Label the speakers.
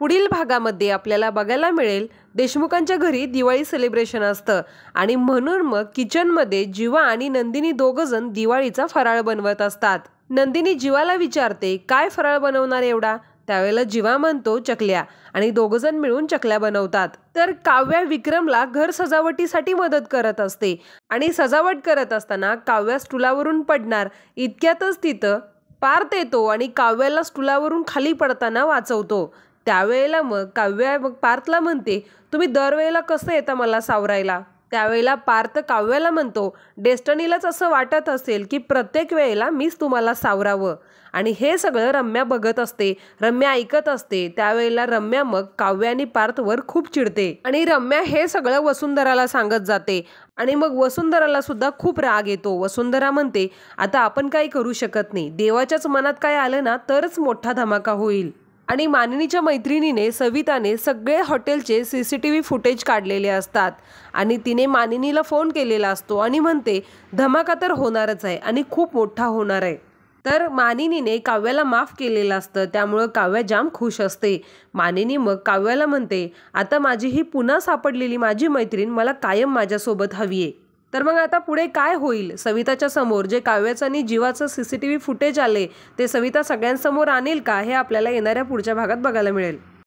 Speaker 1: पुढील भागामध्ये आपल्याला बघायला मिळेल देशमुखांच्या घरी दिवाळी सेलिब्रेशन असतं आणि म्हणून मग किचनमध्ये जीवा आणि नंदिनी दोघंजण दिवाळीचा फराळ बनवत असतात। नंदिनी जीवाला विचारते काय फराळ बनवणार एवढा। त्यावेळेला जीवा म्हणतो चकल्या आणि दोघंजण मिळून चकल्या बनवतात। तर काव्या विक्रमला घर सजावटीसाठी मदत करत असते आणि सजावट करत असताना काव्या स्टूलावरून पडणार इतक्यातच तिथं पार्थ येतो आणि काव्याला स्टूलावरून खाली पडताना वाचवतो। त्यावेळेला मग काव्या पार्थला म्हणते तुम्ही दरवेळेला कसं येता मला सावरायला। त्यावेळेला पार्थ काव्याला म्हणतो डेस्टिनीलाच असं वाटत असेल की प्रत्येक वेळेला मीच तुम्हाला सावरावं। आणि हे सगळं रम्या बघत असते, रम्या ऐकत असते। त्यावेळेला रम्या मग काव्या आणि पार्थवर खूप चिडते आणि रम्या हे सगळं वसुंधराला सांगत जाते आणि मग वसुंधराला सुद्धा खूप राग येतो। वसुंधरा म्हणते आता आपण काही करू शकत नाही, देवाच्याच मनात काय आलं ना तरच मोठा धमाका होईल। आणि मानिनीच्या मैत्रिणीने सविताने सगळे हॉटेलचे CCTV फुटेज काढलेले असतात आणि तिने मानिनीला फोन केलेला असतो आणि म्हणते धमाका तर होणारच आहे आणि खूप मोठा होणार आहे। तर मानिनीने काव्याला माफ केलेलं असतं, त्यामुळे काव्या जाम खुश असते। मानिनी मग काव्याला म्हणते आता माझी ही पुन्हा सापडलेली माझी मैत्रीण मला कायम माझ्यासोबत हवी आहे। तर मग आता पुढे काय होईल। सविताच्या समोर जे काव्याचं आणि जीवाचं CCTV फुटेज आले ते सविता सगळ्यांसमोर आणेल का हे आपल्याला येणाऱ्या पुढच्या भागात बघायला मिळेल।